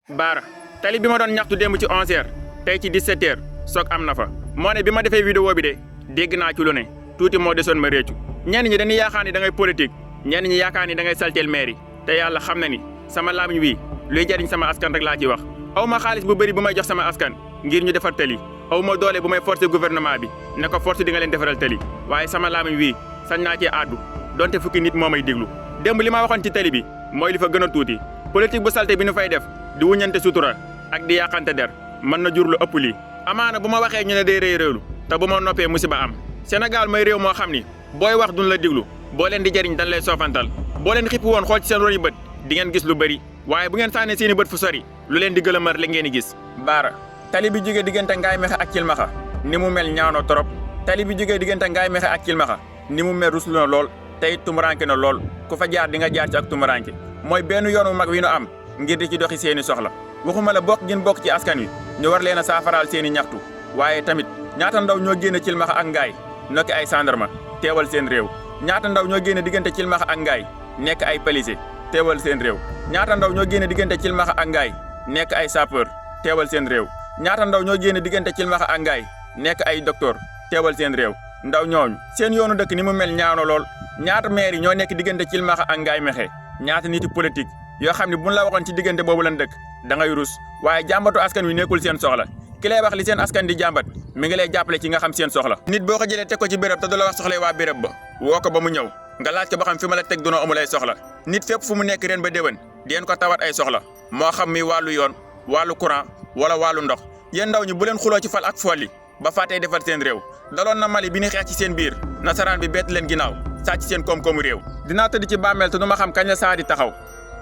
Baara tali bi ma doon ñaxtu démb ci 11h tey ci 17h soog am na fa moo ne bi ma defee vidéo bi de dégg naa ci lu ne tuuti moo desoon ma réccu ñenn ñi dañuy yaakaar ni da ngay politique ñenn ñi yaakaar ni da ngay salteel maire yi te yàlla xam na ni sama lamiñ wi luy jariñ sama askan rek laa ci wax aw ma xaalis bu bëri bu may jox sama askan ngir ñu defar tali aw ma doole bu may forcer gouvernement bi ne ko force di nga leen defaral tali waaye sama lamiñ wi sañ naa cee àddu donte fukki nit moo may déglu démb li ma waxoon ci tali bi mooy li fa gën a tuuti politique bu salte bi nu fay def di wuññante sutura ak di yàqante der mën na jur lu ëpp lii amaana bu ma waxee ñu ne day réy réewlu te bu ma noppee musiba am Sénégal mooy réew moo xam ni booy wax duñ la déglu boo leen di jëriñ dañ lay soofantal boo leen xippi woon xool ci seen roni bët di ngeen gis lu bëri waaye bu ngeen sànnee seeni bët fu sori lu leen di gëlëmër la ngeen di gis Baara tali bi jógee diggante Ngaye Mékhé ak Cilmaxa ni mu mel ñaanoo trop tali bi jógee diggante Ngaye Mékhé ak Cilmaxa ni mu mel ruslu na lool tey tumuranke na lool ku fa jaar di nga jaar ci ak tumuranke mooy benn yoon wu mag wi nu am ngir di ci doxi seeni soxla waxuma la bokk ngeen bokk ci askan wi ñu war leen a saafaraal seeni ñaxtu waaye tamit ñaata ndaw ñoo génne Cilmaxa ak Ngaye nokki ay gendarme teewal seen réew ñaata ndaw ñoo génne diggante Cilmaxa ak Ngaye nekk ay policier teewal seen réew ñaata ndaw ñoo génne diggante Cilmaxa ak Ngaye nekk ay sapeur teewal seen réew ñaata ndaw ñoo génne diggante Cilmaxa ak Ngaye nekk ay docteur teewal seen réew ndaw ñooñu seen yoonu dëkk ni mu mel ñaano lool ñaata maire yi ñoo nekk diggante Cilmaxa ak Ngaye Mékhé ñaata niti politique yoo xam ne buñ la waxoon ci diggante boobu lan dëkk da ngay rus waaye jàmbatu askan wi nekkul seen soxla ki lay wax li seen askan di jàmbat mi ngi lay jàppale ci nga xam seen soxla nit boo ko jëlee teg ko ci béréb te du la wax soxlay waa béréb ba woo ko ba mu ñëw nga laaj ko ba xam fi ma la teg dunoo amul ay soxla nit fépp fu mu nekk ren ba déwén di ngeen ko tawat ay soxla moo xam mi wàllu yoon wàllu courant wala wàllu ndox yéen ndaw ñi bu leen xuloo ci fal ak folli ba fàttee defar seen réew daloon na Mali bi ni xeex ci seen biir nasaraan bi bett leen ginnaaw sàcc seen koom-koomu réew dinaa tëdd ci bàmmeel te du ma xam kañ la saa di taxaw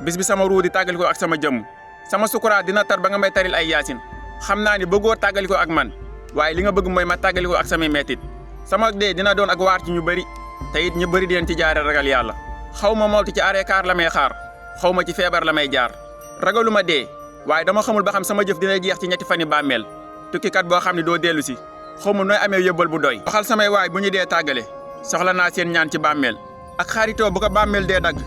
bis bi sama ruu di tàggali ko ak sama jëmm sama sukuraat dina tar ba nga may taril ay yaasin xam naa ni bëggoo tàggali ko ak man waaye li nga bëgg mooy ma tàggali ko ak samay mettit sama dee dina doon ak waar ci ñu bëri te it ñu bëri di leen ci jaare ragal yàlla xaw ma mooltu ci arrêt car la may xaar xaw ma ci feebar la may jaar ragalu ma dee waaye dama xamul ba xam sama jëf dina jeex ci ñetti fani bàmmeel tukkikat boo xam ne doo dellu si xaw ma nooy amee yóbbal bu doy waxal samay waay bu ñu dee tàggale soxla naa seen ñaan ci bàmmeel ak xaritoo bu ko bàmmeel dee dagg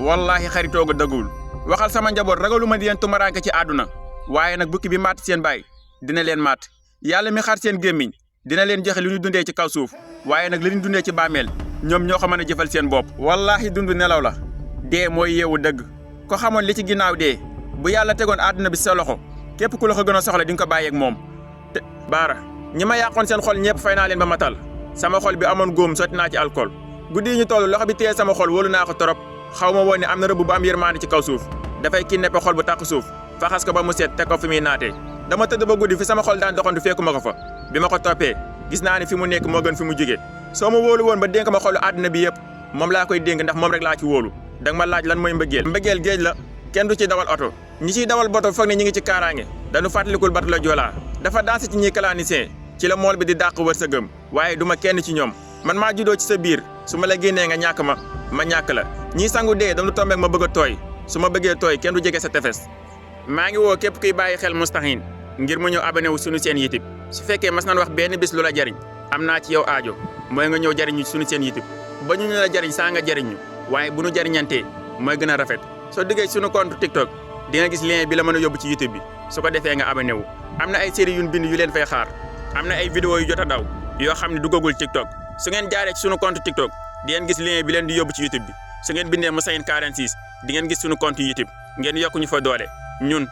wallaahi xaritoo ga dëggul waxal sama njaboot ragalu ma di leen tumaraanke ci àdduna waaye nag bukki bi matt seen baay dina leen matt yàlla mi xar seen gémmiñ dina leen joxe lu ñu dundee ci kaw suuf waaye nag li ñu dundee ci bàmmeel ñoom ñoo ko mën a jëfal seen bopp wallaahi dund nelaw la dee mooy yeewu dëgg ko xamoon li ci ginnaaw dee bu yàlla tegoon àdduna bi sa loxo képp ku la ko gën a soxla di nga ko bàyyeeg moom te Baara ñi ma yàqoon seen xol ñëpp fay naa leen ba matal sama xol bi amoon góom sotti naa ci alcool guddi yi ñu toll loxo bi téye sama xol wóolu naa ko torop xaw ma woon ne am na rëbb bu am yërmaande ci kaw suuf dafay kidnappé xol bu tàq suuf faxas ko ba mu set teg ko fi muy naatee dama tëdd ba guddi fi sama xol daan doxantu fekkuma ko fa bi ma ko toppee gis naa ne fi mu nekk moo gën fi mu jóge soo ma wóolu woon ba dénk ma xolu àdduna bi yëpp moom laa koy dénk ndax moom rek laa ci wóolu danga ma laaj lan mooy mbëggeel géej la kenn du ci dawal oto ñi ciy dawal boto foog ne ñi ngi ci kaaraange dañu fàttalikul batu la Joola dafa dansé ci ñiy clandestin ci la mool bi di dàq wërsëgam waaye du ma kenn ci ñoom man maa juddoo ci sa biir su ma la génnee nga ñàkk ma ñàkk la ñii sangu dee dañu tombeek ma bëgg a tooy su ma bëggee tooy kenn du jege sa tefes maa ngi woo képp kuy bàyyi xel Moustahine ngir mu ñëw abonné wu suñu seen YouTube su fekkee mas nañ wax benn bis lu la jariñ am naa ci yow aajo mooy nga ñëw jariñu suñu seen YouTube ba ñu la jariñ saa nga jariñ ñu waaye bu ñu jariñantee mooy gën a rafet soo duggee suñu compte TikTok di nga gis lien bi la mën a yóbbu ci YouTube bi su ko defee nga abonné wu am na ay série yu ñu bind yu leen fay xaar am na ay vidéo yu jot a daw yoo xam ne duggagul TikTok su ngeen jaaree ci suñu compte TikTok di ngeen gis lien bi leen di yóbbu ci YouTube bi su ngeen bindee Moustahine 46 di ngeen gis suñu compte YouTube ngeen yokku ñu fa doole ñun